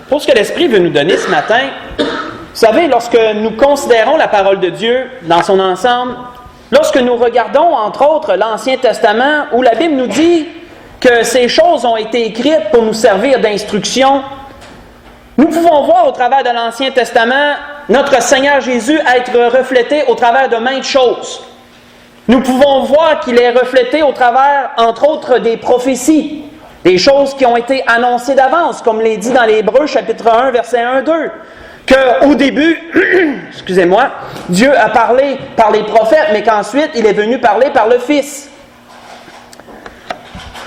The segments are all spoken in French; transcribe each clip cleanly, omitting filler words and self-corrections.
pour ce que l'Esprit veut nous donner ce matin, vous savez, lorsque nous considérons la parole de Dieu dans son ensemble, lorsque nous regardons, entre autres, l'Ancien Testament, où la Bible nous dit que ces choses ont été écrites pour nous servir d'instruction, nous pouvons voir au travers de l'Ancien Testament notre Seigneur Jésus être reflété au travers de maintes choses. Nous pouvons voir qu'il est reflété au travers, entre autres, des prophéties, des choses qui ont été annoncées d'avance, comme l'est dit dans l'Hébreux, chapitre 1, verset 1-2, qu'au début, excusez-moi, Dieu a parlé par les prophètes, mais qu'ensuite, il est venu parler par le Fils.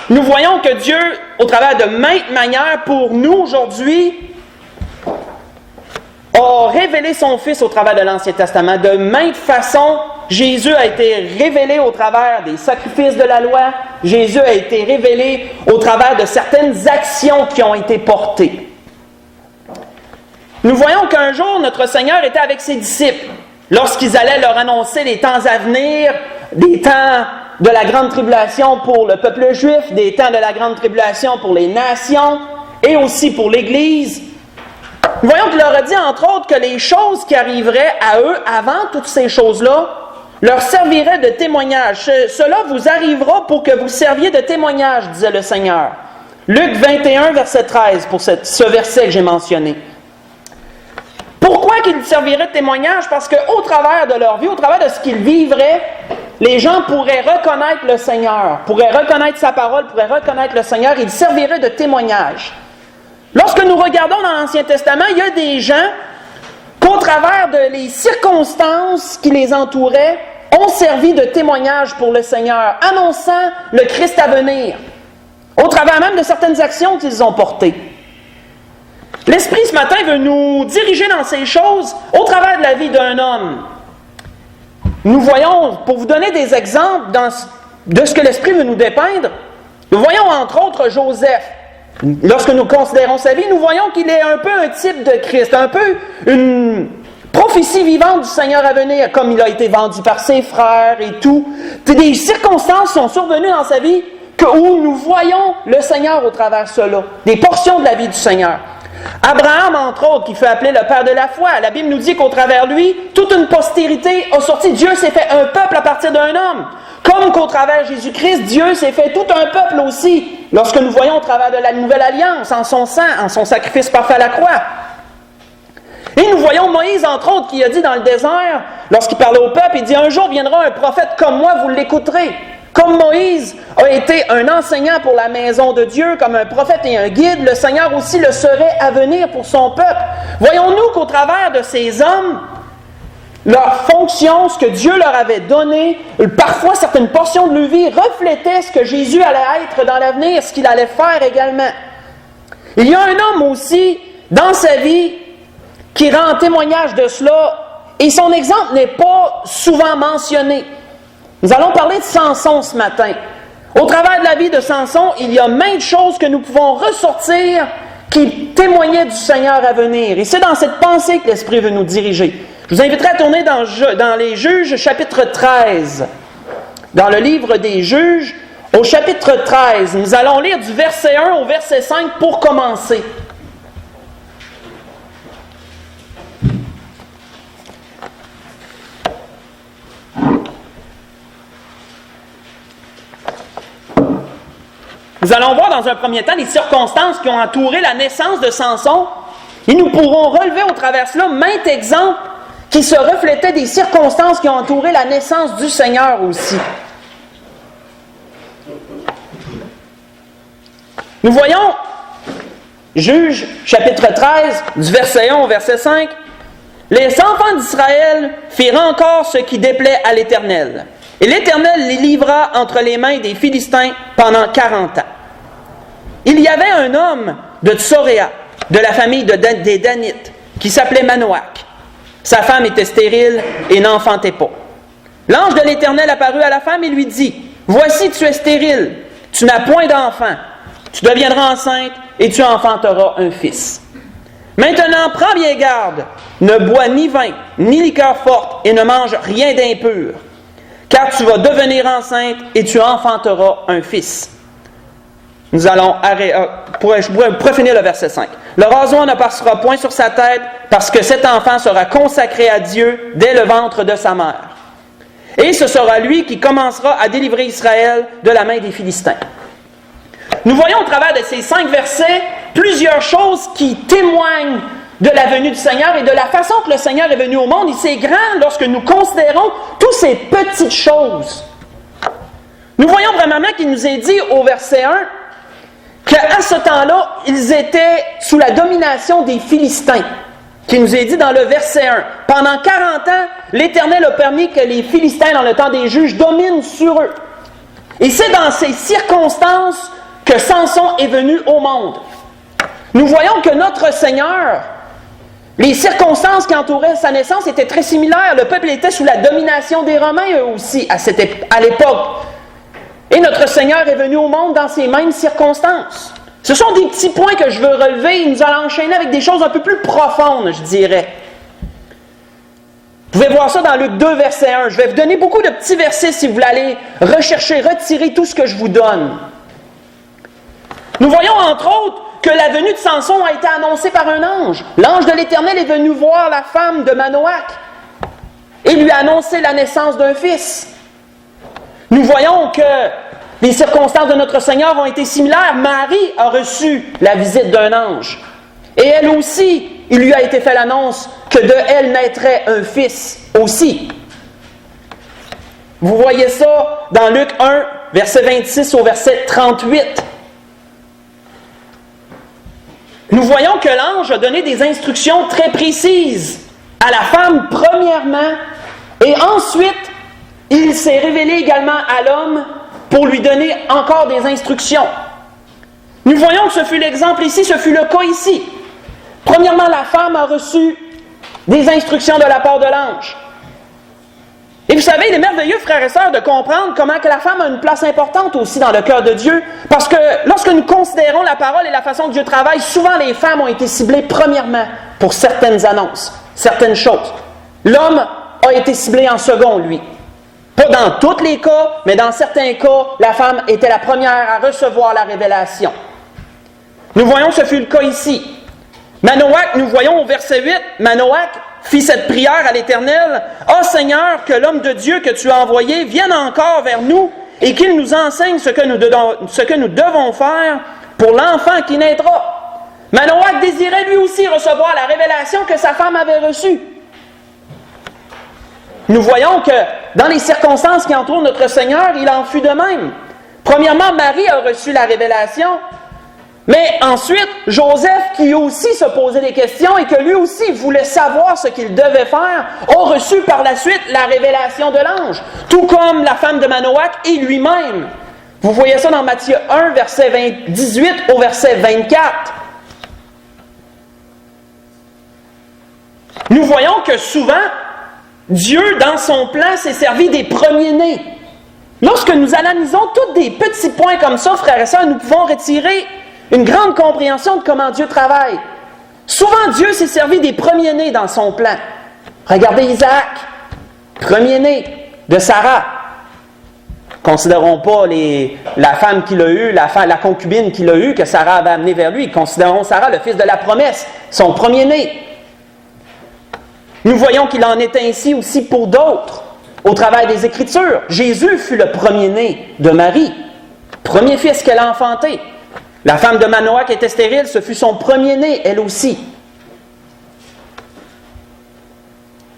Nous voyons que Dieu, au travers de maintes manières, pour nous aujourd'hui, a révélé son Fils au travers de l'Ancien Testament. De maintes façons, Jésus a été révélé au travers des sacrifices de la loi. Jésus a été révélé au travers de certaines actions qui ont été portées. Nous voyons qu'un jour, notre Seigneur était avec ses disciples, lorsqu'ils allaient leur annoncer les temps à venir, des temps de la grande tribulation pour le peuple juif, des temps de la grande tribulation pour les nations et aussi pour l'Église. Nous voyons qu'il leur a dit, entre autres, que les choses qui arriveraient à eux avant toutes ces choses-là leur serviraient de témoignage. Cela vous arrivera pour que vous serviez de témoignage, disait le Seigneur. Luc 21, verset 13, pour ce verset que j'ai mentionné. Pourquoi qu'ils serviraient de témoignage? Parce qu'au travers de leur vie, au travers de ce qu'ils vivraient, les gens pourraient reconnaître le Seigneur, pourraient reconnaître sa parole, pourraient reconnaître le Seigneur. Ils serviraient de témoignage. Lorsque nous regardons dans l'Ancien Testament, il y a des gens qu'au travers des circonstances qui les entouraient, ont servi de témoignage pour le Seigneur, annonçant le Christ à venir, au travers même de certaines actions qu'ils ont portées. L'Esprit ce matin veut nous diriger dans ces choses au travers de la vie d'un homme. Nous voyons, pour vous donner des exemples de ce que l'Esprit veut nous dépeindre, nous voyons entre autres Joseph. Lorsque nous considérons sa vie, nous voyons qu'il est un peu un type de Christ, un peu une prophétie vivante du Seigneur à venir, comme il a été vendu par ses frères et tout. Des circonstances sont survenues dans sa vie où nous voyons le Seigneur au travers de cela, des portions de la vie du Seigneur. Abraham, entre autres, qui fait appeler le père de la foi, la Bible nous dit qu'au travers de lui, toute une postérité a sorti. Dieu s'est fait un peuple à partir d'un homme. Comme qu'au travers de Jésus-Christ, Dieu s'est fait tout un peuple aussi, lorsque nous voyons au travers de la nouvelle alliance, en son sang, en son sacrifice parfait à la croix. Et nous voyons Moïse, entre autres, qui a dit dans le désert, lorsqu'il parlait au peuple, il dit « Un jour viendra un prophète comme moi, vous l'écouterez ». Comme Moïse a été un enseignant pour la maison de Dieu, comme un prophète et un guide, le Seigneur aussi le serait à venir pour son peuple. Voyons-nous qu'au travers de ces hommes, leur fonction, ce que Dieu leur avait donné, parfois certaines portions de leur vie reflétaient ce que Jésus allait être dans l'avenir, ce qu'il allait faire également. Il y a un homme aussi dans sa vie qui rend témoignage de cela, et son exemple n'est pas souvent mentionné. Nous allons parler de Samson ce matin. Au travers de la vie de Samson, il y a maintes choses que nous pouvons ressortir qui témoignaient du Seigneur à venir. Et c'est dans cette pensée que l'Esprit veut nous diriger. Je vous inviterai à tourner dans les Juges, chapitre 13. Dans le livre des Juges, au chapitre 13, nous allons lire du verset 1 au verset 5 pour commencer. Nous allons voir dans un premier temps les circonstances qui ont entouré la naissance de Samson et nous pourrons relever au travers de cela maints exemples qui se reflétaient des circonstances qui ont entouré la naissance du Seigneur aussi. Nous voyons, Juges, chapitre 13, du verset 1 au verset 5, « Les enfants d'Israël firent encore ce qui déplaît à l'Éternel. Et l'Éternel les livra entre les mains des Philistins pendant 40 ans. Il y avait un homme de Tsoréa, de la famille des Danites, qui s'appelait Manoach. Sa femme était stérile et n'enfantait pas. L'ange de l'Éternel apparut à la femme et lui dit, « Voici, tu es stérile, tu n'as point d'enfant. Tu deviendras enceinte et tu enfanteras un fils. Maintenant, prends bien garde, ne bois ni vin, ni liqueur forte et ne mange rien d'impur. « 'Car tu vas devenir enceinte et tu enfanteras un fils. Maintenant, prends bien garde, ne bois ni vin, ni liqueur forte et ne mange rien d'impur. » 'Car tu vas devenir enceinte et tu enfanteras un fils. » 'Car tu vas devenir enceinte et tu enfanteras un fils. » 'Car tu vas devenir enceinte et tu enfanteras un fils. » Nous allons je pourrais finir le verset 5. Le rasoir ne passera point sur sa tête parce que cet enfant sera consacré à Dieu dès le ventre de sa mère. Et ce sera lui qui commencera à délivrer Israël de la main des Philistins. Nous voyons au travers de ces 5 versets plusieurs choses qui témoignent de la venue du Seigneur et de la façon que le Seigneur est venu au monde. Et c'est grand lorsque nous considérons toutes ces petites choses. Nous voyons vraiment qu'il nous est dit au verset 1 qu'à ce temps-là, ils étaient sous la domination des Philistins, qui nous est dit dans le verset 1. Pendant 40 ans, l'Éternel a permis que les Philistins, dans le temps des juges, dominent sur eux. Et c'est dans ces circonstances que Samson est venu au monde. Nous voyons que notre Seigneur, les circonstances qui entouraient sa naissance étaient très similaires. Le peuple était sous la domination des Romains, eux aussi, à l'époque. Et notre Seigneur est venu au monde dans ces mêmes circonstances. Ce sont des petits points que je veux relever et nous allons enchaîner avec des choses un peu plus profondes, je dirais. Vous pouvez voir ça dans Luc 2, verset 1. Je vais vous donner beaucoup de petits versets si vous voulez aller rechercher, retirer tout ce que je vous donne. Nous voyons entre autres que la venue de Samson a été annoncée par un ange. L'ange de l'Éternel est venu voir la femme de Manoach et lui a annoncé la naissance d'un fils. Nous voyons que les circonstances de notre Seigneur ont été similaires. Marie a reçu la visite d'un ange. Et elle aussi, il lui a été fait l'annonce que de elle naîtrait un fils aussi. Vous voyez ça dans Luc 1, verset 26 au verset 38. Nous voyons que l'ange a donné des instructions très précises à la femme premièrement, et ensuite, il s'est révélé également à l'homme pour lui donner encore des instructions. Nous voyons que ce fut l'exemple ici, ce fut le cas ici. Premièrement, la femme a reçu des instructions de la part de l'ange. Et vous savez, il est merveilleux, frères et sœurs, de comprendre comment que la femme a une place importante aussi dans le cœur de Dieu. Parce que lorsque nous considérons la parole et la façon que Dieu travaille, souvent les femmes ont été ciblées premièrement pour certaines annonces, certaines choses. L'homme a été ciblé en second, lui. Pas dans tous les cas, mais dans certains cas, la femme était la première à recevoir la révélation. Nous voyons que ce fut le cas ici. Manoach, nous voyons au verset 8, Manoach fit cette prière à l'Éternel. « Ah Seigneur, que l'homme de Dieu que tu as envoyé vienne encore vers nous et qu'il nous enseigne ce que nous devons faire pour l'enfant qui naîtra. » Manoach désirait lui aussi recevoir la révélation que sa femme avait reçue. Nous voyons que dans les circonstances qui entourent notre Seigneur, il en fut de même. Premièrement, Marie a reçu la révélation, mais ensuite, Joseph, qui aussi se posait des questions et que lui aussi voulait savoir ce qu'il devait faire, a reçu par la suite la révélation de l'ange, tout comme la femme de Manoach et lui-même. Vous voyez ça dans Matthieu 1, verset 18 au verset 24. Nous voyons que souvent, Dieu, dans son plan, s'est servi des premiers-nés. Lorsque nous analysons tous des petits points comme ça, frères et sœurs, nous pouvons retirer une grande compréhension de comment Dieu travaille. Souvent, Dieu s'est servi des premiers-nés dans son plan. Regardez Isaac, premier-né de Sarah. Considérons pas la femme qu'il a eue, la concubine qu'il a eue, que Sarah avait amenée vers lui. Considérons Sarah, le fils de la promesse, son premier-né. Nous voyons qu'il en est ainsi aussi pour d'autres, au travers des Écritures. Jésus fut le premier-né de Marie, premier fils qu'elle a enfanté. La femme de Manoach était stérile, ce fut son premier-né, elle aussi.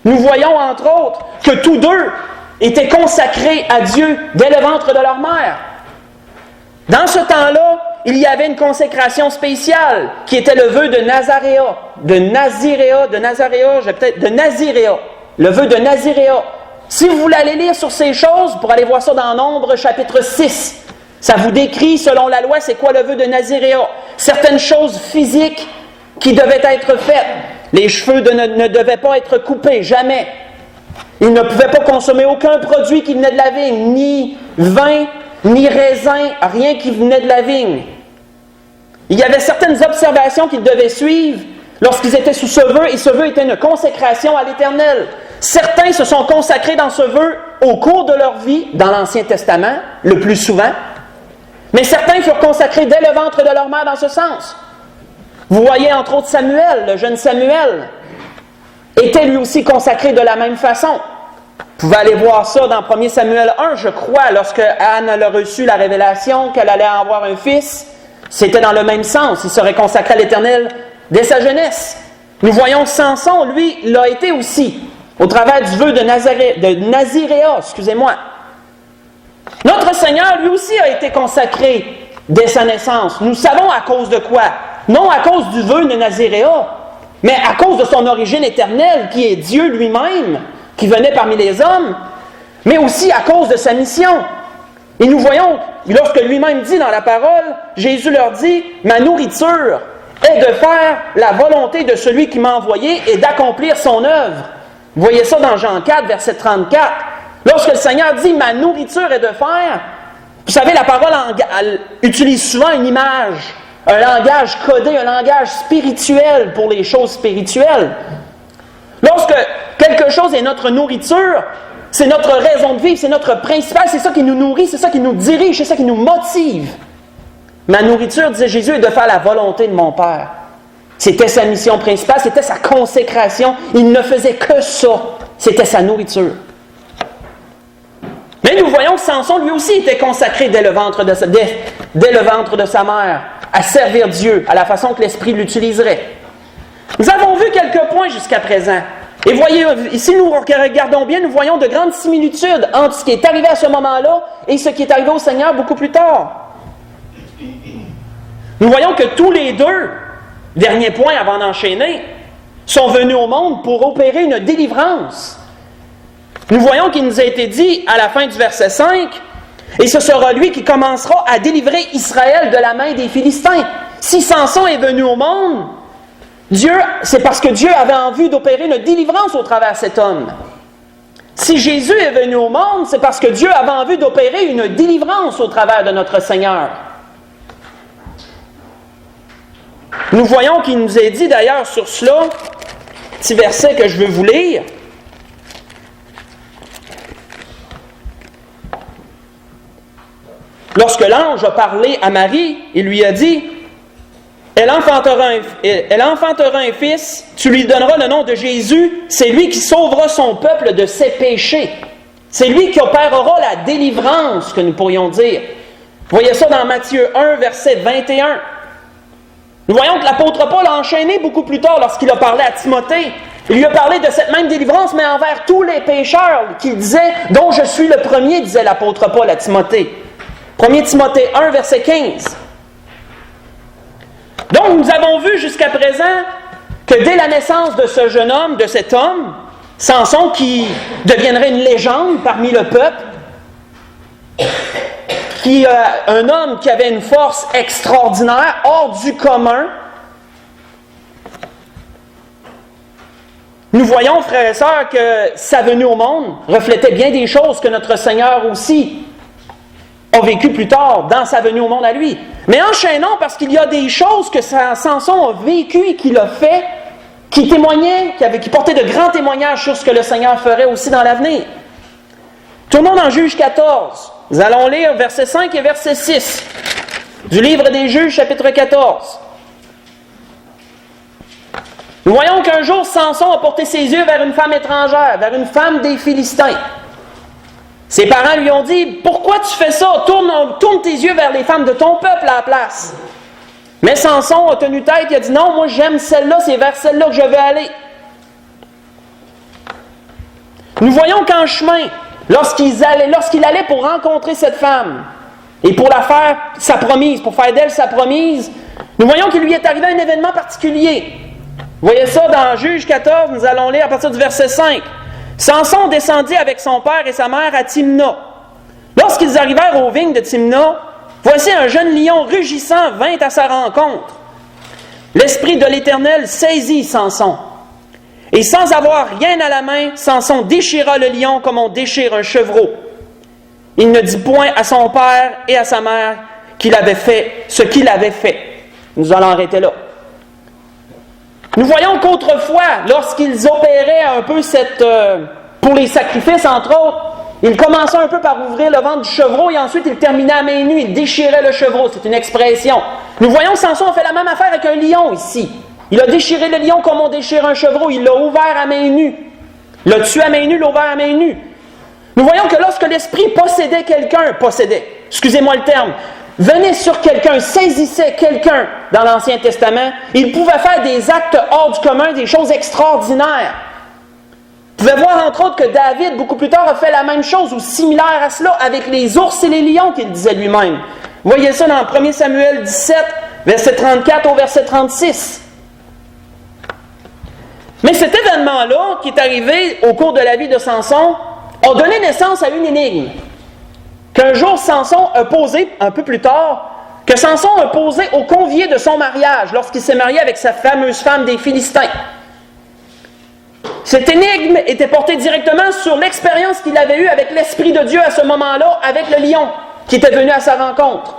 Nous voyons, entre autres, que tous deux étaient consacrés à Dieu dès le ventre de leur mère. Dans ce temps-là, il y avait une consécration spéciale qui était le vœu de Nazaréa. De Naziréa. Le vœu de Naziréa. Si vous voulez aller lire sur ces choses, pour aller voir ça dans Nombre, chapitre 6, ça vous décrit, selon la loi, c'est quoi le vœu de Naziréa. Certaines choses physiques qui devaient être faites. Les cheveux ne devaient pas être coupés, jamais. Ils ne pouvaient pas consommer aucun produit qui venait de la vigne, ni vin, ni raisin, rien qui venait de la vigne. Il y avait certaines observations qu'ils devaient suivre lorsqu'ils étaient sous ce vœu, et ce vœu était une consécration à l'Éternel. Certains se sont consacrés dans ce vœu au cours de leur vie, dans l'Ancien Testament, le plus souvent. Mais certains furent consacrés dès le ventre de leur mère dans ce sens. Vous voyez entre autres Samuel, le jeune Samuel, était lui aussi consacré de la même façon. Vous pouvez aller voir ça dans 1 Samuel 1, je crois, lorsque Anne a reçu la révélation qu'elle allait avoir un fils. C'était dans le même sens. Il serait consacré à l'Éternel dès sa jeunesse. Nous voyons que Samson, lui, l'a été aussi, au travers du vœu de Naziréa, excusez-moi. Notre Seigneur, lui aussi, a été consacré dès sa naissance. Nous savons à cause de quoi? Non à cause du vœu de Naziréa, mais à cause de son origine éternelle, qui est Dieu lui-même, qui venait parmi les hommes, mais aussi à cause de sa mission. Et nous voyons, lorsque lui-même dit dans la parole, Jésus leur dit, « Ma nourriture est de faire la volonté de celui qui m'a envoyé et d'accomplir son œuvre. » Vous voyez ça dans Jean 4, verset 34. Lorsque le Seigneur dit « Ma nourriture est de faire », vous savez, la parole elle utilise souvent une image, un langage codé, un langage spirituel pour les choses spirituelles. Lorsque quelque chose est notre nourriture, c'est notre raison de vivre, c'est notre principal, c'est ça qui nous nourrit, c'est ça qui nous dirige, c'est ça qui nous motive. Ma nourriture, disait Jésus, est de faire la volonté de mon Père. C'était sa mission principale, c'était sa consécration. Il ne faisait que ça. C'était sa nourriture. Mais nous voyons que Samson, lui aussi, était consacré dès le ventre de sa mère, à servir Dieu, à la façon que l'Esprit l'utiliserait. Nous avons vu quelques points jusqu'à présent. Et voyez, ici, nous regardons bien, nous voyons de grandes similitudes entre ce qui est arrivé à ce moment-là et ce qui est arrivé au Seigneur beaucoup plus tard. Nous voyons que tous les deux, dernier point avant d'enchaîner, sont venus au monde pour opérer une délivrance. Nous voyons qu'il nous a été dit à la fin du verset 5, « Et ce sera lui qui commencera à délivrer Israël de la main des Philistins. » Si Samson est venu au monde, c'est parce que Dieu avait envie d'opérer une délivrance au travers de cet homme. Si Jésus est venu au monde, c'est parce que Dieu avait envie d'opérer une délivrance au travers de notre Seigneur. Nous voyons qu'il nous est dit d'ailleurs sur cela, petit verset que je veux vous lire. Lorsque l'ange a parlé à Marie, il lui a dit, elle enfantera un fils, tu lui donneras le nom de Jésus, c'est lui qui sauvera son peuple de ses péchés. C'est lui qui opérera la délivrance, que nous pourrions dire. Vous voyez ça dans Matthieu 1, verset 21. Nous voyons que l'apôtre Paul a enchaîné beaucoup plus tard lorsqu'il a parlé à Timothée. Il lui a parlé de cette même délivrance, mais envers tous les pécheurs, qu'il disait, dont je suis le premier, disait l'apôtre Paul à Timothée. 1 Timothée 1, verset 15. Donc, nous avons vu jusqu'à présent que dès la naissance de ce jeune homme, de cet homme, Samson qui deviendrait une légende parmi le peuple, un homme qui avait une force extraordinaire, hors du commun. Nous voyons, frères et sœurs, que sa venue au monde reflétait bien des choses que notre Seigneur aussi a vécues plus tard dans sa venue au monde à lui. Mais enchaînons parce qu'il y a des choses que Samson a vécues et qu'il a fait, qui témoignaient, qui portaient de grands témoignages sur ce que le Seigneur ferait aussi dans l'avenir. Tournons dans Juges 14. Nous allons lire versets 5 et verset 6 du livre des Juges, chapitre 14. Nous voyons qu'un jour, Samson a porté ses yeux vers une femme étrangère, vers une femme des Philistins. Ses parents lui ont dit, « Pourquoi tu fais ça? Tourne tes yeux vers les femmes de ton peuple à la place. » Mais Samson a tenu tête, il a dit, « Non, moi j'aime celle-là, c'est vers celle-là que je veux aller. » Nous voyons qu'en chemin, lorsqu'il allait pour rencontrer cette femme et pour la faire sa promise, pour faire d'elle sa promise, nous voyons qu'il lui est arrivé un événement particulier. Vous voyez ça dans Juges 14, nous allons lire à partir du verset 5. Samson descendit avec son père et sa mère à Timna. Lorsqu'ils arrivèrent aux vignes de Timna, voici un jeune lion rugissant vint à sa rencontre. L'Esprit de l'Éternel saisit Samson. Et sans avoir rien à la main, Samson déchira le lion comme on déchire un chevreau. Il ne dit point à son père et à sa mère qu'il avait fait ce qu'il avait fait. Nous allons arrêter là. Nous voyons qu'autrefois, lorsqu'ils opéraient un peu pour les sacrifices, entre autres, Il commençait un peu par ouvrir le ventre du chevreau et ensuite il terminait à main nue, il déchirait le chevreau. C'est une expression. Nous voyons que Samson a fait la même affaire avec un lion ici. Il a déchiré le lion comme on déchire un chevreau. Il l'a ouvert à main nue. L'a tué à main nue, l'a ouvert à main nue. Nous voyons que lorsque l'esprit possédait quelqu'un, excusez-moi le terme, venait sur quelqu'un, saisissait quelqu'un dans l'Ancien Testament, il pouvait faire des actes hors du commun, des choses extraordinaires. Vous pouvez voir entre autres que David, beaucoup plus tard, a fait la même chose ou similaire à cela avec les ours et les lions qu'il disait lui-même. Vous voyez ça dans 1 Samuel 17, verset 34 au verset 36. Mais cet événement-là, qui est arrivé au cours de la vie de Samson, a donné naissance à une énigme qu'un jour Samson a posée, un peu plus tard, que Samson a posée aux conviés de son mariage lorsqu'il s'est marié avec sa fameuse femme des Philistins. Cette énigme était portée directement sur l'expérience qu'il avait eue avec l'Esprit de Dieu à ce moment-là, avec le lion qui était venu à sa rencontre.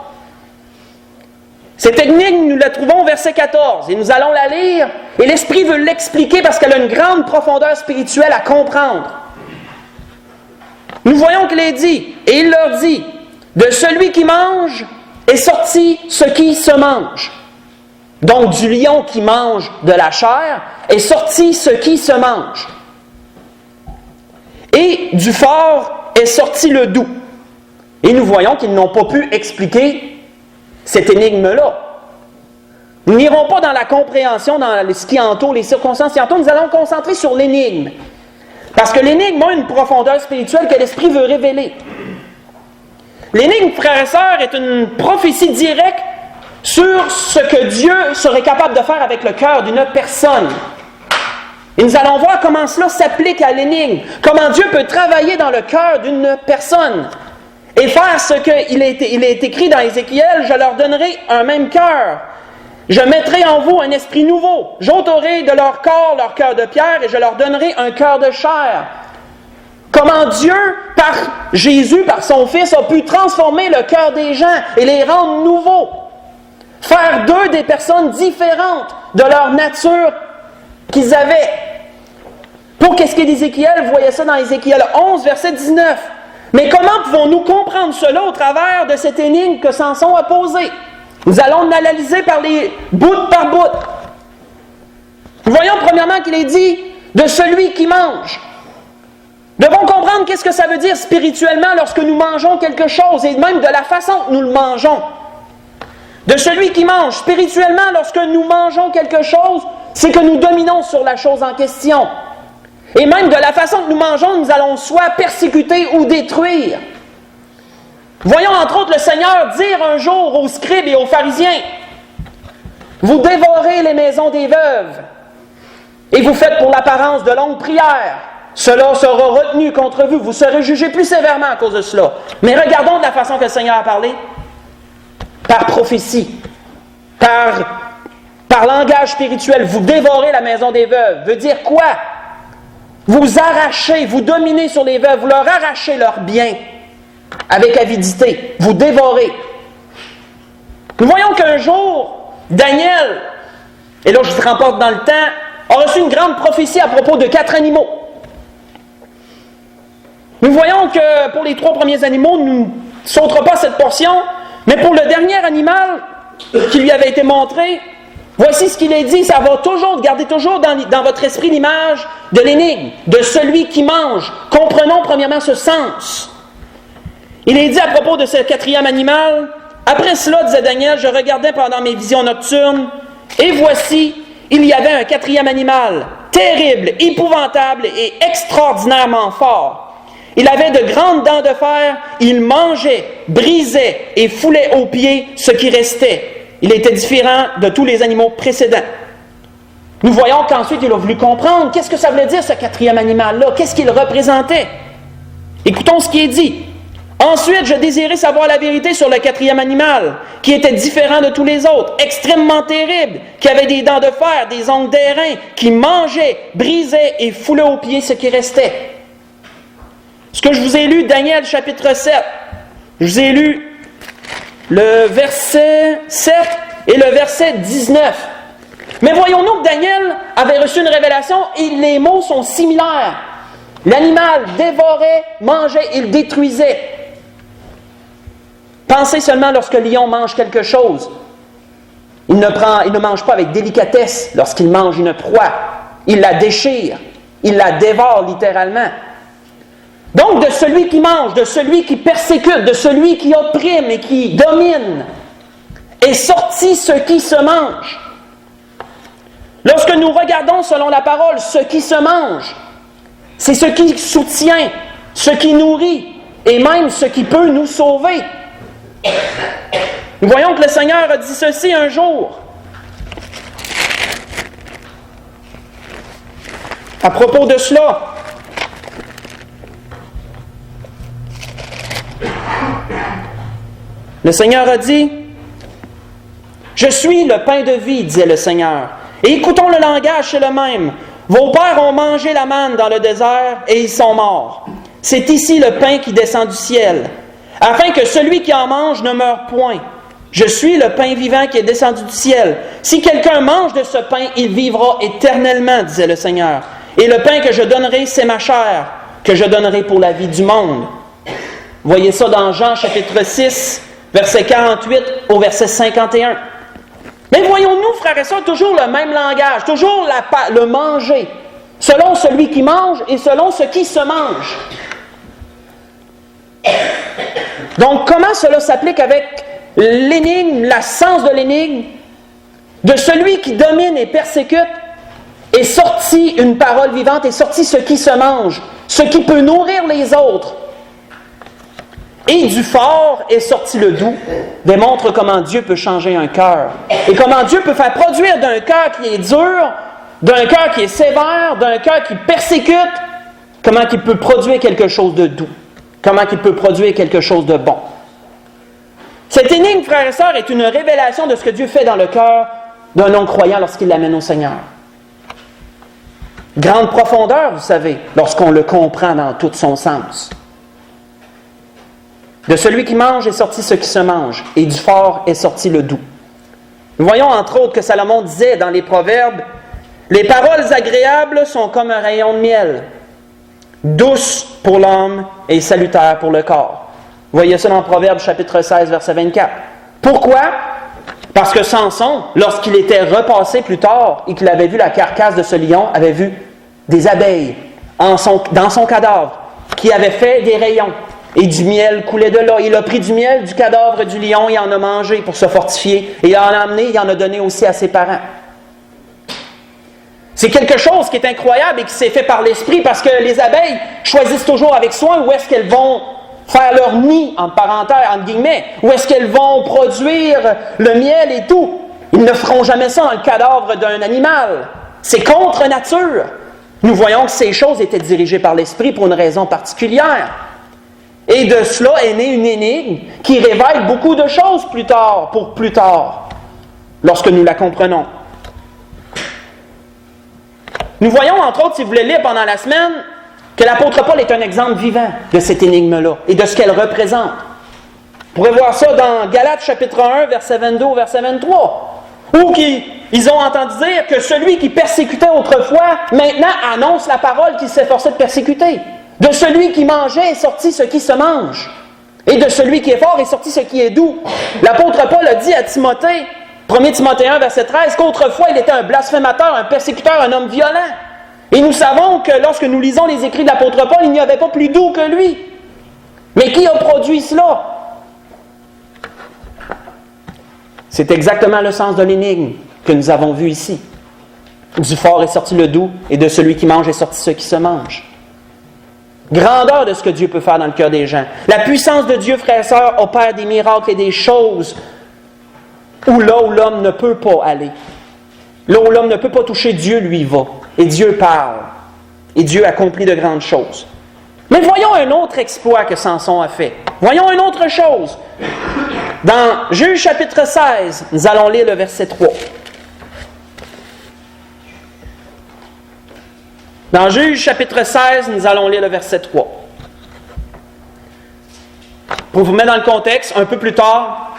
Cette énigme, nous la trouvons au verset 14, et nous allons la lire, et l'Esprit veut l'expliquer parce qu'elle a une grande profondeur spirituelle à comprendre. Nous voyons qu'il est dit, et il leur dit, « De celui qui mange est sorti ce qui se mange. » Donc, du lion qui mange de la chair est sorti ce qui se mange. Et du fort est sorti le doux. Et nous voyons qu'ils n'ont pas pu expliquer cette énigme-là. Nous n'irons pas dans la compréhension, dans ce qui entoure, les circonstances qui entourent, nous allons nous concentrer sur l'énigme. Parce que l'énigme a une profondeur spirituelle que l'Esprit veut révéler. L'énigme, frères et sœurs, est une prophétie directe sur ce que Dieu serait capable de faire avec le cœur d'une personne. Et nous allons voir comment cela s'applique à l'énigme, comment Dieu peut travailler dans le cœur d'une personne et faire ce qu'il est écrit dans Ézéchiel, « Je leur donnerai un même cœur, je mettrai en vous un esprit nouveau, j'ôterai de leur corps leur cœur de pierre et je leur donnerai un cœur de chair. » Comment Dieu, par Jésus, par son Fils, a pu transformer le cœur des gens et les rendre nouveaux. Faire d'eux des personnes différentes de leur nature qu'ils avaient. Pour qu'est-ce qui est d'Ézéchiel, vous voyez ça dans Ézéchiel 11, verset 19. Mais comment pouvons-nous comprendre cela au travers de cette énigme que Samson a posée? Nous allons l'analyser par les bout par bout. Nous voyons premièrement qu'il est dit de celui qui mange. Nous devons comprendre qu'est-ce que ça veut dire spirituellement lorsque nous mangeons quelque chose et même de la façon que nous le mangeons. De celui qui mange. Spirituellement, lorsque nous mangeons quelque chose, c'est que nous dominons sur la chose en question. Et même de la façon que nous mangeons, nous allons soit persécuter ou détruire. Voyons entre autres le Seigneur dire un jour aux scribes et aux pharisiens, « Vous dévorez les maisons des veuves, et vous faites pour l'apparence de longues prières. Cela sera retenu contre vous. Vous serez jugés plus sévèrement à cause de cela. » Mais regardons de la façon que le Seigneur a parlé. Par prophétie, par langage spirituel, vous dévorez la maison des veuves. Veut dire quoi? Vous arrachez, vous dominez sur les veuves, vous leur arrachez leurs biens avec avidité. Vous dévorez. Nous voyons qu'un jour, Daniel, et là je vous remporte dans le temps, a reçu une grande prophétie à propos de 4 animaux. Nous voyons que pour les 3 premiers animaux, nous ne sauterons pas cette portion. Mais pour le dernier animal qui lui avait été montré, voici ce qu'il est dit, ça va toujours, gardez toujours dans votre esprit l'image de l'énigme, de celui qui mange. Comprenons premièrement ce sens. Il est dit à propos de ce 4e animal, « Après cela, disait Daniel, je regardais pendant mes visions nocturnes, et voici, il y avait un 4e animal, terrible, épouvantable et extraordinairement fort. Il avait de grandes dents de fer, il mangeait, brisait et foulait aux pieds ce qui restait. Il était différent de tous les animaux précédents. » Nous voyons qu'ensuite il a voulu comprendre qu'est-ce que ça voulait dire ce 4e animal-là, qu'est-ce qu'il représentait. Écoutons ce qui est dit. « Ensuite, je désirais savoir la vérité sur le 4e animal, qui était différent de tous les autres, extrêmement terrible, qui avait des dents de fer, des ongles d'airain, qui mangeait, brisait et foulait aux pieds ce qui restait. » Ce que je vous ai lu, Daniel chapitre 7, je vous ai lu le verset 7 et le verset 19. Mais voyons-nous que Daniel avait reçu une révélation et les mots sont similaires. L'animal dévorait, mangeait, il détruisait. Pensez seulement lorsque le lion mange quelque chose. Il ne mange pas avec délicatesse lorsqu'il mange une proie. Il la déchire, il la dévore littéralement. Donc de celui qui mange, de celui qui persécute, de celui qui opprime et qui domine, est sorti ce qui se mange. Lorsque nous regardons selon la parole ce qui se mange, c'est ce qui soutient, ce qui nourrit et même ce qui peut nous sauver. Nous voyons que le Seigneur a dit ceci un jour. À propos de cela, le Seigneur a dit, « Je suis le pain de vie, disait le Seigneur. Et écoutons le langage, c'est le même. Vos pères ont mangé la manne dans le désert et ils sont morts. C'est ici le pain qui descend du ciel, afin que celui qui en mange ne meure point. Je suis le pain vivant qui est descendu du ciel. Si quelqu'un mange de ce pain, il vivra éternellement, disait le Seigneur. Et le pain que je donnerai, c'est ma chair, que je donnerai pour la vie du monde. » Voyez ça dans Jean chapitre 6, verset 48 au verset 51. Mais voyons-nous, frères et sœurs, toujours le même langage, toujours le manger, selon celui qui mange et selon ce qui se mange. Donc, comment cela s'applique avec l'énigme, la sens de l'énigme, de celui qui domine et persécute, est sorti une parole vivante, est sorti ce qui se mange, ce qui peut nourrir les autres. Et du fort est sorti le doux, démontre comment Dieu peut changer un cœur. Et comment Dieu peut faire produire d'un cœur qui est dur, d'un cœur qui est sévère, d'un cœur qui persécute, comment il peut produire quelque chose de doux, comment il peut produire quelque chose de bon. Cette énigme, frères et sœurs, est une révélation de ce que Dieu fait dans le cœur d'un non-croyant lorsqu'il l'amène au Seigneur. Grande profondeur, vous savez, lorsqu'on le comprend dans tout son sens. De celui qui mange est sorti ce qui se mange, et du fort est sorti le doux. Nous voyons entre autres que Salomon disait dans les Proverbes, « Les paroles agréables sont comme un rayon de miel, douces pour l'homme et salutaires pour le corps. » Vous voyez ça dans Proverbes chapitre 16, verset 24. Pourquoi? Parce que Samson, lorsqu'il était repassé plus tard et qu'il avait vu la carcasse de ce lion, avait vu des abeilles dans son cadavre qui avaient fait des rayons. Et du miel coulait de là. Il a pris du miel du cadavre du lion, il en a mangé pour se fortifier. Et il en a amené, il en a donné aussi à ses parents. C'est quelque chose qui est incroyable et qui s'est fait par l'Esprit parce que les abeilles choisissent toujours avec soin où est-ce qu'elles vont faire leur nid, entre parenthèses, entre guillemets, où est-ce qu'elles vont produire le miel et tout. Ils ne feront jamais ça dans le cadavre d'un animal. C'est contre nature. Nous voyons que ces choses étaient dirigées par l'Esprit pour une raison particulière. Et de cela est née une énigme qui révèle beaucoup de choses plus tard, lorsque nous la comprenons. Nous voyons, entre autres, si vous voulez lire pendant la semaine, que l'apôtre Paul est un exemple vivant de cette énigme-là et de ce qu'elle représente. Vous pourrez voir ça dans Galates chapitre 1, verset 22 au verset 23, où ils ont entendu dire que celui qui persécutait autrefois, maintenant annonce la parole qu'il s'efforçait de persécuter. De celui qui mangeait est sorti ce qui se mange. Et de celui qui est fort est sorti ce qui est doux. L'apôtre Paul a dit à Timothée, 1 Timothée 1, verset 13, qu'autrefois il était un blasphémateur, un persécuteur, un homme violent. Et nous savons que lorsque nous lisons les écrits de l'apôtre Paul, il n'y avait pas plus doux que lui. Mais qui a produit cela? C'est exactement le sens de l'énigme que nous avons vu ici. Du fort est sorti le doux, et de celui qui mange est sorti ce qui se mange. Grandeur de ce que Dieu peut faire dans le cœur des gens. La puissance de Dieu, frères et sœurs, opère des miracles et des choses là où l'homme ne peut pas aller. Là où l'homme ne peut pas toucher, Dieu lui va. Et Dieu parle. Et Dieu accomplit de grandes choses. Mais voyons un autre exploit que Samson a fait. Voyons une autre chose. Dans Juges chapitre 16, nous allons lire le verset 3. Dans Juges chapitre 16, nous allons lire le verset 3. Pour vous mettre dans le contexte, un peu plus tard,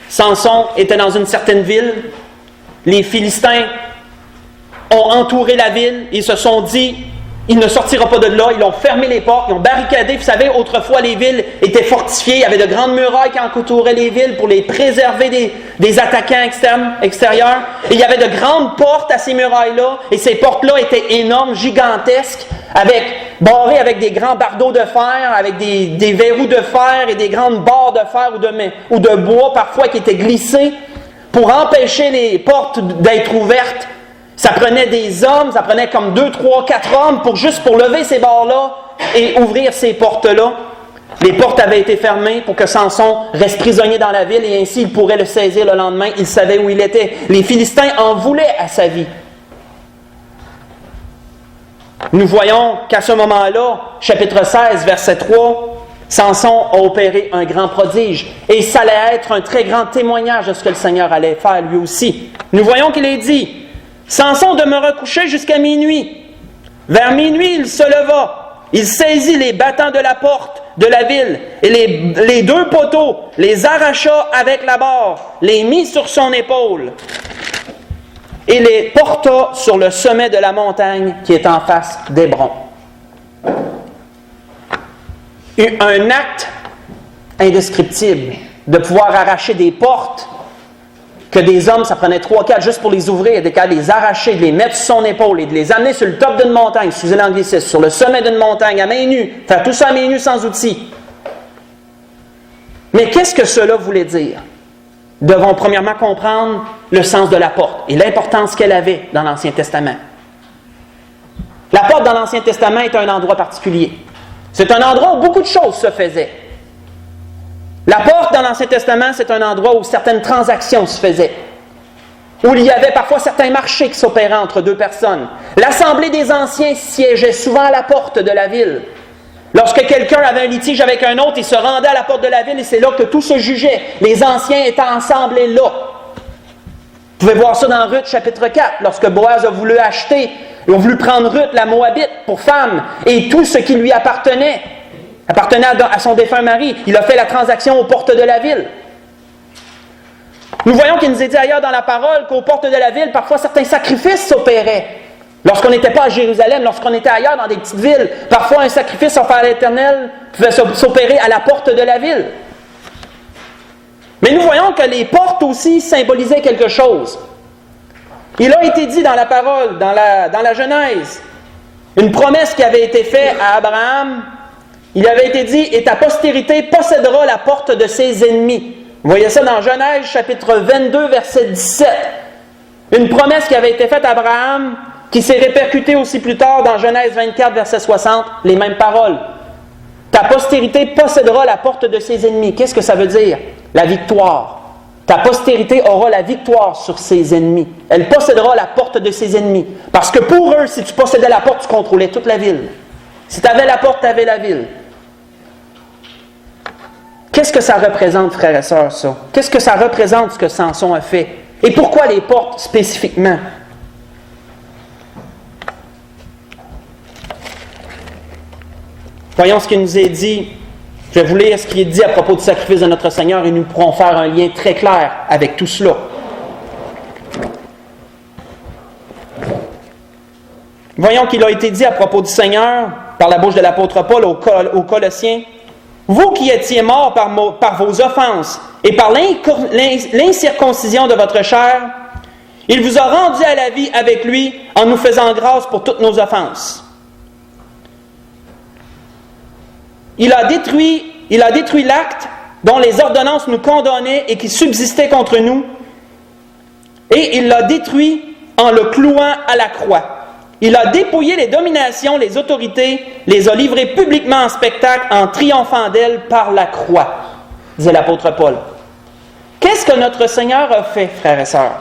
Samson était dans une certaine ville. Les Philistins ont entouré la ville. Ils se sont dit, il ne sortira pas de là. Ils ont fermé les portes, ils ont barricadé. Vous savez, autrefois, les villes étaient fortifiées. Il y avait de grandes murailles qui entouraient les villes pour les préserver des attaquants extérieurs. Et il y avait de grandes portes à ces murailles-là. Et ces portes-là étaient énormes, gigantesques, barrées avec des grands bardeaux de fer, avec des verrous de fer et des grandes barres de fer ou de bois, parfois, qui étaient glissées pour empêcher les portes d'être ouvertes. Ça prenait des hommes, ça prenait comme 2, 3, 4 hommes pour lever ces barres-là et ouvrir ces portes-là. Les portes avaient été fermées pour que Samson reste prisonnier dans la ville et ainsi il pourrait le saisir le lendemain. Il savait où il était. Les Philistins en voulaient à sa vie. Nous voyons qu'à ce moment-là, chapitre 16, verset 3, Samson a opéré un grand prodige et ça allait être un très grand témoignage de ce que le Seigneur allait faire lui aussi. Nous voyons qu'il est dit: Samson demeura couché jusqu'à minuit. Vers minuit, il se leva. Il saisit les battants de la porte de la ville et les 2 poteaux, les arracha avec la barre, les mit sur son épaule et les porta sur le sommet de la montagne qui est en face d'Hébron. Un acte indescriptible de pouvoir arracher des portes que des hommes, ça prenait 3-4 juste pour les ouvrir, des cas de les arracher, de les mettre sur son épaule et de les amener sur le top d'une montagne, excusez l'anglicisme, sur le sommet d'une montagne à main nue, faire tout ça à main nue sans outils. Mais qu'est-ce que cela voulait dire? Nous devons premièrement comprendre le sens de la porte et l'importance qu'elle avait dans l'Ancien Testament. La porte dans l'Ancien Testament est un endroit particulier. C'est un endroit où beaucoup de choses se faisaient. La porte dans l'Ancien Testament, c'est un endroit où certaines transactions se faisaient, où il y avait parfois certains marchés qui s'opéraient entre 2 personnes. L'Assemblée des Anciens siégeait souvent à la porte de la ville. Lorsque quelqu'un avait un litige avec un autre, il se rendait à la porte de la ville et c'est là que tout se jugeait. Les Anciens étaient ensemble là. Vous pouvez voir ça dans Ruth chapitre 4, lorsque Boaz a voulu acheter, il a voulu prendre Ruth, la Moabite, pour femme, et tout ce qui lui appartenait à son défunt mari. Il a fait la transaction aux portes de la ville. Nous voyons qu'il nous est dit ailleurs dans la parole qu'aux portes de la ville, parfois certains sacrifices s'opéraient. Lorsqu'on n'était pas à Jérusalem, lorsqu'on était ailleurs dans des petites villes, parfois un sacrifice offert à l'Éternel pouvait s'opérer à la porte de la ville. Mais nous voyons que les portes aussi symbolisaient quelque chose. Il a été dit dans la parole, dans la Genèse, une promesse qui avait été faite à Abraham. Il avait été dit « Et ta postérité possédera la porte de ses ennemis ». Vous voyez ça dans Genèse, chapitre 22, verset 17. Une promesse qui avait été faite à Abraham, qui s'est répercutée aussi plus tard dans Genèse 24, verset 60, les mêmes paroles. « Ta postérité possédera la porte de ses ennemis ». Qu'est-ce que ça veut dire? La victoire. Ta postérité aura la victoire sur ses ennemis. Elle possédera la porte de ses ennemis. Parce que pour eux, si tu possédais la porte, tu contrôlais toute la ville. Si tu avais la porte, tu avais la ville. Qu'est-ce que ça représente, frères et sœurs, ça? Qu'est-ce que ça représente, ce que Samson a fait? Et pourquoi les portes spécifiquement? Voyons ce qu'il nous est dit. Je vais vous lire ce qui est dit à propos du sacrifice de notre Seigneur et nous pourrons faire un lien très clair avec tout cela. Voyons qu'il a été dit à propos du Seigneur, par la bouche de l'apôtre Paul aux Colossiens, « Vous qui étiez morts par vos offenses et par l'incirconcision de votre chair, il vous a rendus à la vie avec lui en nous faisant grâce pour toutes nos offenses. Il a détruit l'acte dont les ordonnances nous condamnaient et qui subsistait contre nous, et il l'a détruit en le clouant à la croix. Il a dépouillé les dominations, les autorités, les a livrées publiquement en spectacle en triomphant d'elles par la croix, disait l'apôtre Paul. Qu'est-ce que notre Seigneur a fait, frères et sœurs?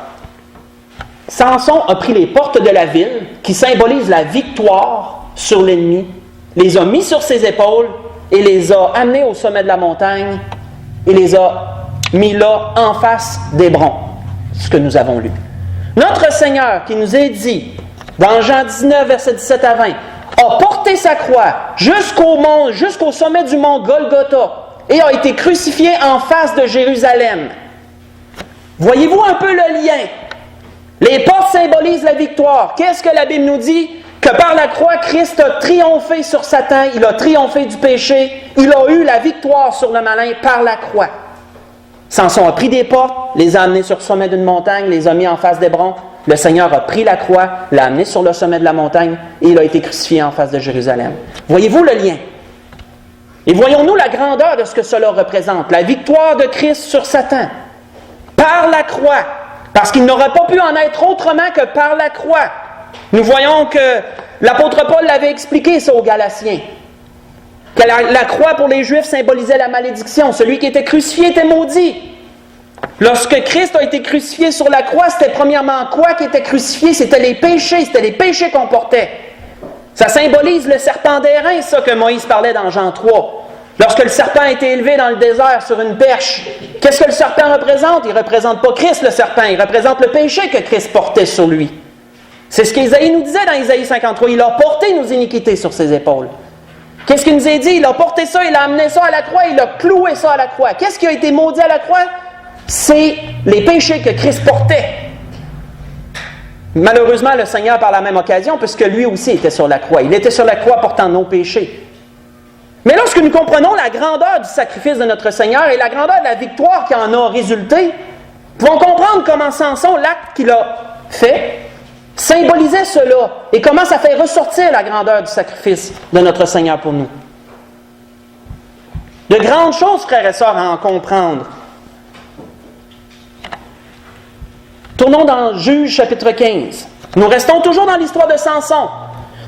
Samson a pris les portes de la ville, qui symbolisent la victoire sur l'ennemi, les a mis sur ses épaules et les a amenés au sommet de la montagne et les a mis là en face d'Hébron, ce que nous avons lu. Notre Seigneur, qui nous est dit, dans Jean 19, versets 17 à 20, a porté sa croix jusqu'au sommet du mont Golgotha et a été crucifié en face de Jérusalem. Voyez-vous un peu le lien? Les portes symbolisent la victoire. Qu'est-ce que la Bible nous dit? que par la croix, Christ a triomphé sur Satan, il a triomphé du péché, il a eu la victoire sur le malin par la croix. Samson a pris des portes, les a amenés sur le sommet d'une montagne, les a mis en face d'Hébron. Le Seigneur a pris la croix, l'a amené sur le sommet de la montagne et il a été crucifié en face de Jérusalem. Voyez-vous le lien? Et voyons-nous la grandeur de ce que cela représente, la victoire de Christ sur Satan, par la croix, parce qu'il n'aurait pas pu en être autrement que par la croix. Nous voyons que l'apôtre Paul l'avait expliqué ça aux Galatiens, que la croix pour les Juifs symbolisait la malédiction, celui qui était crucifié était maudit. Lorsque Christ a été crucifié sur la croix, c'était premièrement quoi qui était crucifié? C'était les péchés qu'on portait. Ça symbolise le serpent d'airain, ça que Moïse parlait dans Jean 3. Lorsque le serpent a été élevé dans le désert sur une perche, qu'est-ce que le serpent représente? Il ne représente pas Christ, le serpent, il représente le péché que Christ portait sur lui. C'est ce qu'Ésaïe nous disait dans Ésaïe 53, il a porté nos iniquités sur ses épaules. Qu'est-ce qu'il nous a dit? Il a porté ça, il a amené ça à la croix, il a cloué ça à la croix. Qu'est-ce qui a été maudit à la croix? C'est les péchés que Christ portait. Malheureusement, le Seigneur, par la même occasion, puisque lui aussi était sur la croix. Il était sur la croix portant nos péchés. Mais lorsque nous comprenons la grandeur du sacrifice de notre Seigneur et la grandeur de la victoire qui en a résulté, nous pouvons comprendre comment Samson, l'acte qu'il a fait, symbolisait cela et comment ça fait ressortir la grandeur du sacrifice de notre Seigneur pour nous. De grandes choses, frères et sœurs, à en comprendre. Tournons dans Juges chapitre 15. Nous restons toujours dans l'histoire de Samson.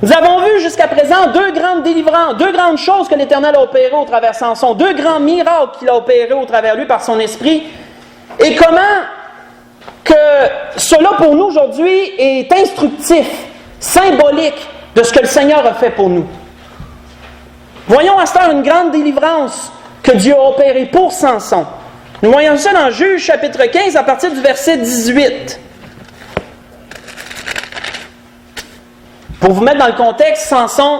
Nous avons vu jusqu'à présent deux grandes délivrances, deux grandes choses que l'Éternel a opérées au travers de Samson, deux grands miracles qu'il a opérés au travers de lui par son esprit, et comment que cela pour nous aujourd'hui est instructif, symbolique de ce que le Seigneur a fait pour nous. Voyons à ce temps une grande délivrance que Dieu a opérée pour Samson. Nous voyons ça dans Juges chapitre 15 à partir du verset 18. Pour vous mettre dans le contexte, Samson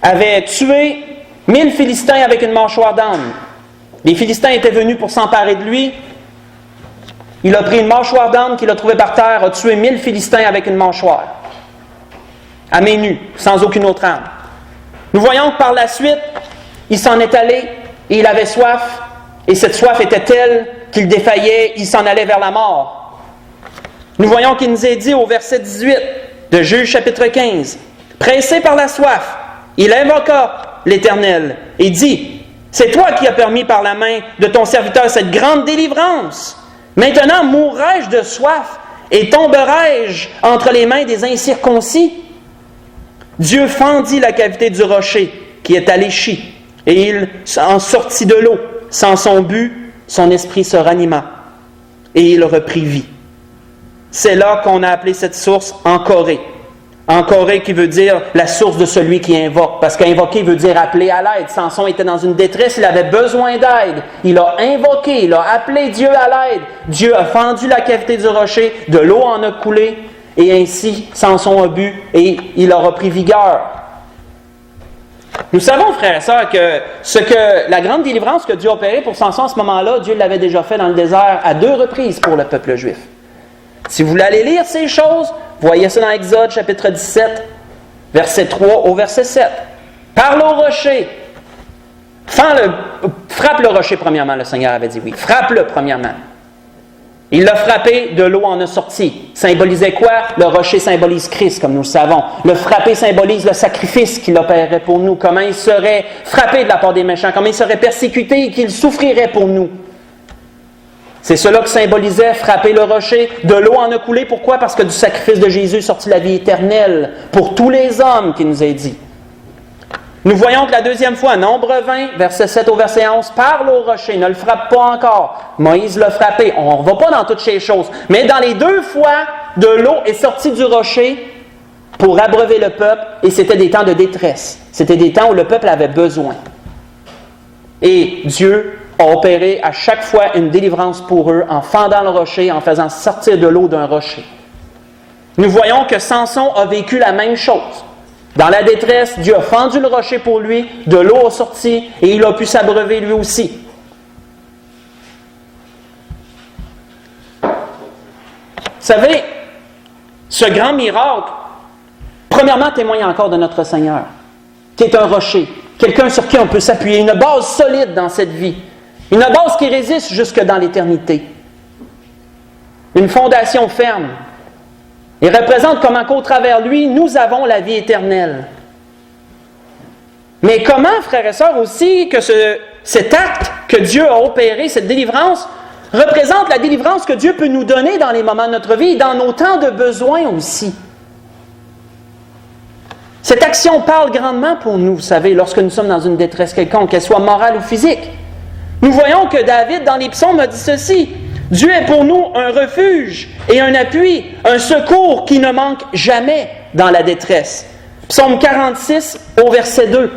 avait tué 1000 Philistins avec une mâchoire d'âne. Les Philistins étaient venus pour s'emparer de lui. Il a pris une mâchoire d'âne qu'il a trouvée par terre, a tué 1000 Philistins avec une mâchoire, à main nue, sans aucune autre arme. Nous voyons que par la suite, il s'en est allé et il avait soif, et cette soif était telle qu'il défaillait, il s'en allait vers la mort. Nous voyons qu'il nous est dit au verset 18 de Juges chapitre 15, « Pressé par la soif, il invoqua l'Éternel et dit, « C'est toi qui as permis par la main de ton serviteur cette grande délivrance. Maintenant mourrai-je de soif et tomberai-je entre les mains des incirconcis? » Dieu fendit la cavité du rocher qui est à l'échi, et il en sortit de l'eau. Sans son but, son esprit se ranima, et il reprit vie. C'est là qu'on a appelé cette source Encoré. Encoré qui veut dire la source de celui qui invoque, parce qu'invoquer veut dire appeler à l'aide. Samson était dans une détresse, il avait besoin d'aide. Il a invoqué, il a appelé Dieu à l'aide. Dieu a fendu la cavité du rocher, de l'eau en a coulé, et ainsi Samson a bu et il a repris vigueur. Nous savons, frères et sœurs, que la grande délivrance que Dieu a opérée pour Samson à ce moment-là, Dieu l'avait déjà fait dans le désert à 2 reprises pour le peuple juif. Si vous voulez aller lire ces choses, voyez ça dans Exode chapitre 17, verset 3 au verset 7. Parle au rocher. Frappe le rocher premièrement, le Seigneur avait dit oui. Frappe-le premièrement. Il l'a frappé, de l'eau en a sorti. Symbolisait quoi? Le rocher symbolise Christ, comme nous le savons. Le frapper symbolise le sacrifice qu'il opérerait pour nous. Comment il serait frappé de la part des méchants, comment il serait persécuté et qu'il souffrirait pour nous. C'est cela que symbolisait frapper le rocher. De l'eau en a coulé. Pourquoi? Parce que du sacrifice de Jésus est sortie la vie éternelle pour tous les hommes, qui nous est dit. Nous voyons que la deuxième fois, Nombre 20, verset 7 au verset 11, parle au rocher, ne le frappe pas encore. Moïse l'a frappé. On ne va pas dans toutes ces choses. Mais dans les 2 fois, de l'eau est sortie du rocher pour abreuver le peuple, et c'était des temps de détresse. C'était des temps où le peuple avait besoin. Et Dieu a opéré à chaque fois une délivrance pour eux en fendant le rocher, en faisant sortir de l'eau d'un rocher. Nous voyons que Samson a vécu la même chose. Dans la détresse, Dieu a fendu le rocher pour lui, de l'eau a sorti et il a pu s'abreuver lui aussi. Vous savez, ce grand miracle Premièrement, témoigne encore de notre Seigneur, qui est un rocher, quelqu'un sur qui on peut s'appuyer, une base solide dans cette vie, une base qui résiste jusque dans l'éternité, une fondation ferme. Il représente comment qu'au travers lui, nous avons la vie éternelle. Mais comment, frères et sœurs, aussi que cet acte que Dieu a opéré, cette délivrance, représente la délivrance que Dieu peut nous donner dans les moments de notre vie et dans nos temps de besoin aussi. Cette action parle grandement pour nous, vous savez, lorsque nous sommes dans une détresse quelconque, qu'elle soit morale ou physique. Nous voyons que David, dans les psaumes, a dit ceci: Dieu est pour nous un refuge et un appui, un secours qui ne manque jamais dans la détresse. Psaume 46, au verset 2.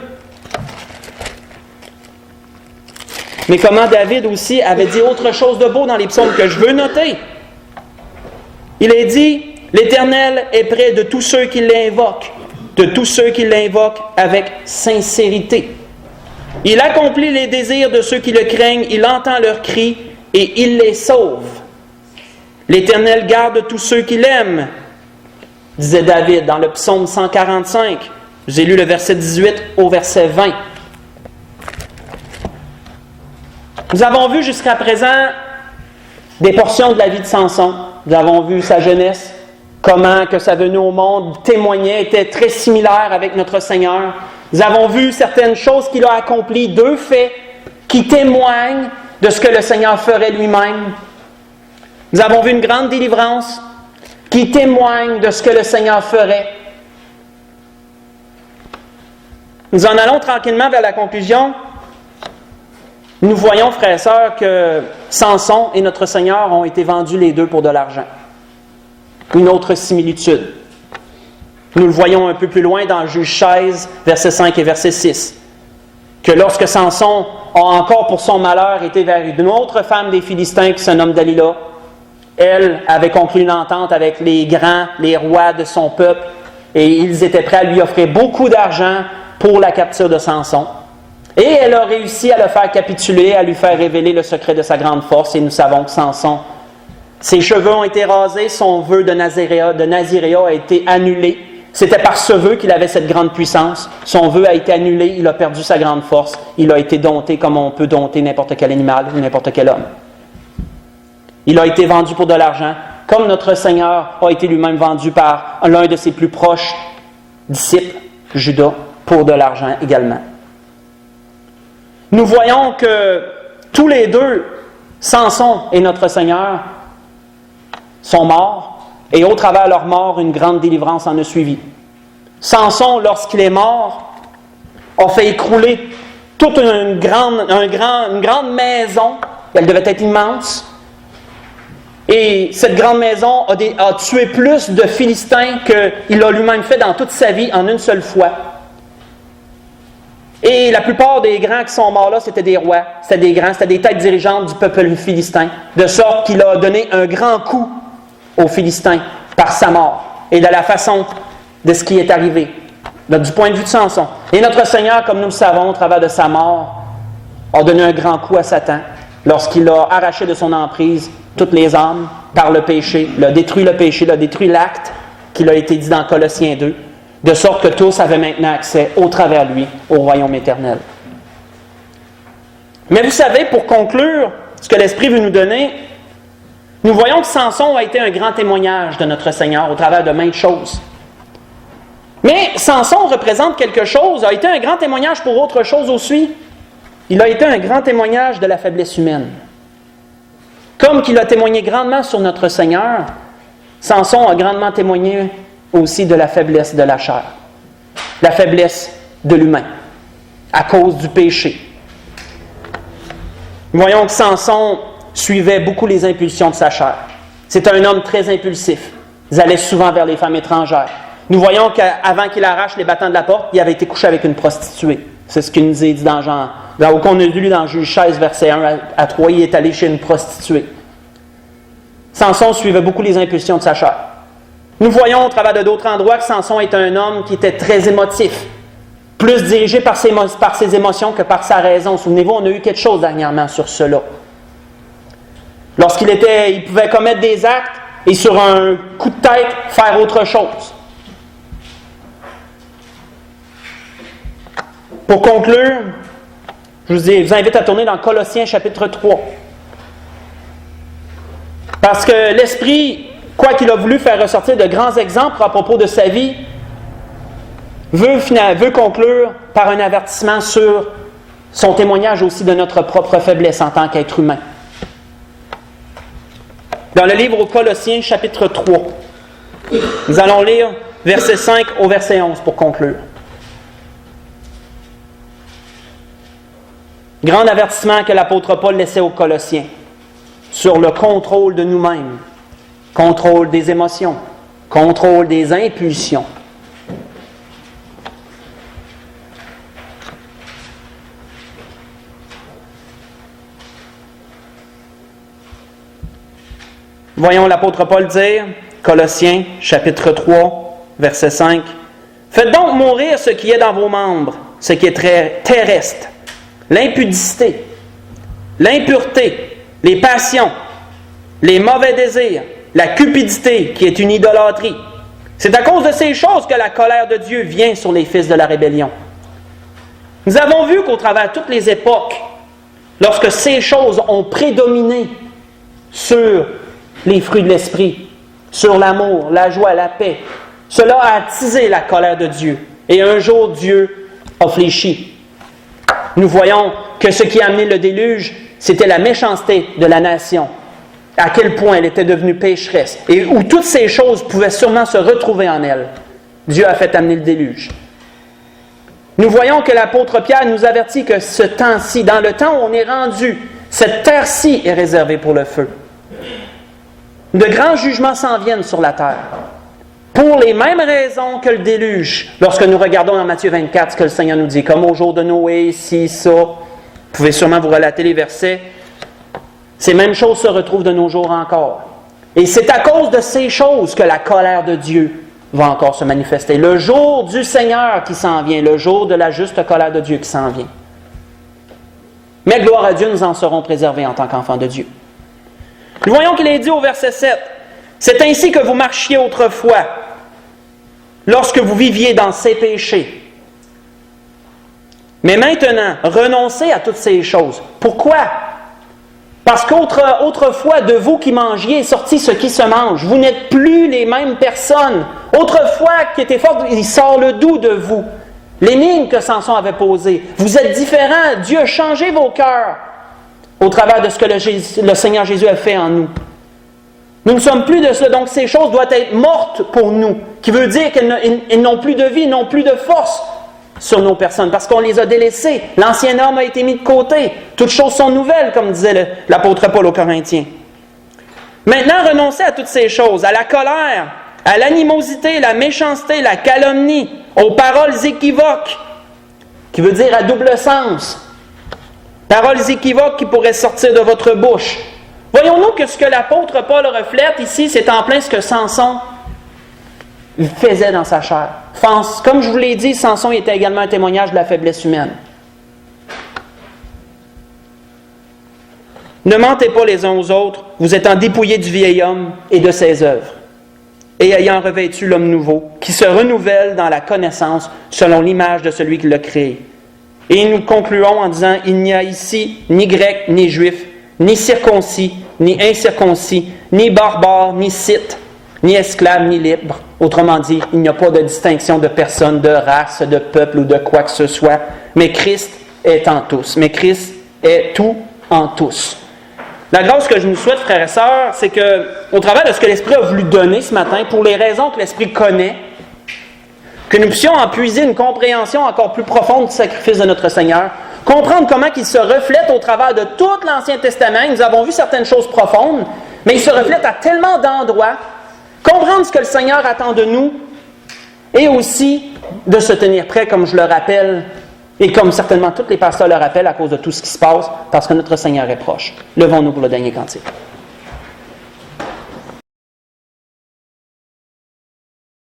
Mais comment David aussi avait dit autre chose de beau dans les psaumes que je veux noter. Il est dit: l'Éternel est près de tous ceux qui l'invoquent, de tous ceux qui l'invoquent avec sincérité. Il accomplit les désirs de ceux qui le craignent, il entend leurs cris et il les sauve. L'Éternel garde tous ceux qui l'aiment, disait David dans le psaume 145. J'ai lu le verset 18 au verset 20. Nous avons vu jusqu'à présent des portions de la vie de Samson. Nous avons vu sa jeunesse, comment que sa venue au monde témoignait, était très similaire avec notre Seigneur. Nous avons vu certaines choses qu'il a accomplies, 2 faits qui témoignent de ce que le Seigneur ferait lui-même. Nous avons vu une grande délivrance qui témoigne de ce que le Seigneur ferait. Nous en allons tranquillement vers la conclusion. Nous voyons, frères et sœurs, que Samson et notre Seigneur ont été vendus les deux pour de l'argent. Une autre similitude. Nous le voyons un peu plus loin dans Juge 16, verset 5 et verset 6. Que lorsque Samson a encore pour son malheur été vers une autre femme des Philistins qui se nomme Dalila, elle avait conclu une entente avec les grands, les rois de son peuple, et ils étaient prêts à lui offrir beaucoup d'argent pour la capture de Samson. Et elle a réussi à le faire capituler, à lui faire révéler le secret de sa grande force, et nous savons que Samson, ses cheveux ont été rasés, son vœu de Naziréa a été annulé. C'était par ce vœu qu'il avait cette grande puissance. Son vœu a été annulé, il a perdu sa grande force, il a été dompté comme on peut dompter n'importe quel animal ou n'importe quel homme. Il a été vendu pour de l'argent, comme notre Seigneur a été lui-même vendu par l'un de ses plus proches disciples, Judas, pour de l'argent également. Nous voyons que tous les deux, Samson et notre Seigneur, sont morts, et au travers de leur mort, une grande délivrance en a suivi. Samson, lorsqu'il est mort, a fait écrouler toute une grande maison. Elle devait être immense. Et cette grande maison a tué plus de Philistins qu'il a lui-même fait dans toute sa vie en une seule fois. Et la plupart des grands qui sont morts là, c'était des rois, c'était des grands, c'était des têtes dirigeantes du peuple philistin. De sorte qu'il a donné un grand coup aux Philistins par sa mort et de la façon de ce qui est arrivé, du point de vue de Samson. Et notre Seigneur, comme nous le savons, au travers de sa mort, a donné un grand coup à Satan lorsqu'il a arraché de son emprise toutes les âmes par le péché, il a détruit le péché, il a détruit l'acte qu'il a été dit dans Colossiens 2, de sorte que tous avaient maintenant accès au travers de lui au royaume éternel. Mais vous savez, pour conclure, ce que l'Esprit veut nous donner, nous voyons que Samson a été un grand témoignage de notre Seigneur au travers de maintes choses. Mais Samson représente quelque chose, a été un grand témoignage pour autre chose aussi. Il a été un grand témoignage de la faiblesse humaine. Comme qu'il a témoigné grandement sur notre Seigneur, Samson a grandement témoigné aussi de la faiblesse de la chair, la faiblesse de l'humain, à cause du péché. Nous voyons que Samson suivait beaucoup les impulsions de sa chair. C'est un homme très impulsif. Il allait souvent vers les femmes étrangères. Nous voyons qu'avant qu'il arrache les battants de la porte, il avait été couché avec une prostituée. C'est ce qu'il nous est dit dans Jean, qu'on a lu dans Juge 16, verset 1 à 3, il est allé chez une prostituée. Samson suivait beaucoup les impulsions de sa chair. Nous voyons au travers de d'autres endroits que Samson est un homme qui était très émotif, plus dirigé par ses émotions que par sa raison. Souvenez-vous, on a eu quelque chose dernièrement sur cela. Il pouvait commettre des actes et sur un coup de tête faire autre chose. Pour conclure, je vous invite à tourner dans Colossiens chapitre 3. Parce que l'Esprit, quoi qu'il a voulu faire ressortir de grands exemples à propos de sa vie, veut conclure par un avertissement sur son témoignage aussi de notre propre faiblesse en tant qu'être humain. Dans le livre aux Colossiens, chapitre 3, nous allons lire verset 5 au verset 11 pour conclure. Grand avertissement que l'apôtre Paul laissait aux Colossiens sur le contrôle de nous-mêmes, contrôle des émotions, contrôle des impulsions. Voyons l'apôtre Paul dire, Colossiens, chapitre 3, verset 5. « Faites donc mourir ce qui est dans vos membres, ce qui est très terrestre, l'impudicité, l'impureté, les passions, les mauvais désirs, la cupidité qui est une idolâtrie. C'est à cause de ces choses que la colère de Dieu vient sur les fils de la rébellion. » Nous avons vu qu'au travers de toutes les époques, lorsque ces choses ont prédominé sur les fruits de l'esprit, sur l'amour, la joie, la paix, cela a attisé la colère de Dieu. Et un jour, Dieu a fléchi. Nous voyons que ce qui a amené le déluge, c'était la méchanceté de la nation. À quel point elle était devenue pécheresse. Et où toutes ces choses pouvaient sûrement se retrouver en elle. Dieu a fait amener le déluge. Nous voyons que l'apôtre Pierre nous avertit que ce temps-ci, dans le temps où on est rendu, cette terre-ci est réservée pour le feu. De grands jugements s'en viennent sur la terre. Pour les mêmes raisons que le déluge. Lorsque nous regardons dans Matthieu 24 ce que le Seigneur nous dit, comme au jour de Noé, ci, ça. Vous pouvez sûrement vous relater les versets. Ces mêmes choses se retrouvent de nos jours encore. Et c'est à cause de ces choses que la colère de Dieu va encore se manifester. Le jour du Seigneur qui s'en vient, le jour de la juste colère de Dieu qui s'en vient. Mais gloire à Dieu, nous en serons préservés en tant qu'enfants de Dieu. Nous voyons qu'il est dit au verset 7, « C'est ainsi que vous marchiez autrefois, lorsque vous viviez dans ces péchés. Mais maintenant, renoncez à toutes ces choses. » Pourquoi? Parce qu'autrefois, de vous qui mangiez est sorti ce qui se mange. Vous n'êtes plus les mêmes personnes. Autrefois, qui était fort, il sort le doux de vous. L'énigme que Samson avait posée. Vous êtes différents. Dieu a changé vos cœurs au travers de ce que le Seigneur Jésus a fait en nous. Nous ne sommes plus de cela. Donc, ces choses doivent être mortes pour nous. Qui veut dire qu'elles n'ont plus de vie, n'ont plus de force sur nos personnes, parce qu'on les a délaissées. L'ancien homme a été mis de côté. Toutes choses sont nouvelles, comme disait l'apôtre Paul aux Corinthiens. Maintenant, renoncez à toutes ces choses, à la colère, à l'animosité, la méchanceté, la calomnie, aux paroles équivoques, qui veut dire à double sens. Paroles équivoques qui pourraient sortir de votre bouche. Voyons-nous que ce que l'apôtre Paul reflète ici, c'est en plein ce que Samson faisait dans sa chair. Comme je vous l'ai dit, Samson était également un témoignage de la faiblesse humaine. Ne mentez pas les uns aux autres, vous étant dépouillés du vieil homme et de ses œuvres, et ayant revêtu l'homme nouveau, qui se renouvelle dans la connaissance selon l'image de celui qui l'a créé. Et nous concluons en disant, il n'y a ici ni grec, ni juif, ni circoncis, ni incirconcis, ni barbare, ni scythe, ni esclave, ni libre. Autrement dit, il n'y a pas de distinction de personne, de race, de peuple ou de quoi que ce soit. Mais Christ est en tous. Mais Christ est tout en tous. La grâce que je nous souhaite, frères et sœurs, c'est que, au travers de ce que l'Esprit a voulu donner ce matin, pour les raisons que l'Esprit connaît, que nous puissions en puiser une compréhension encore plus profonde du sacrifice de notre Seigneur, comprendre comment il se reflète au travers de tout l'Ancien Testament. Nous avons vu certaines choses profondes, mais il se reflète à tellement d'endroits. Comprendre ce que le Seigneur attend de nous et aussi de se tenir prêt, comme je le rappelle, et comme certainement tous les pasteurs le rappellent à cause de tout ce qui se passe, parce que notre Seigneur est proche. Levons-nous pour le dernier cantique.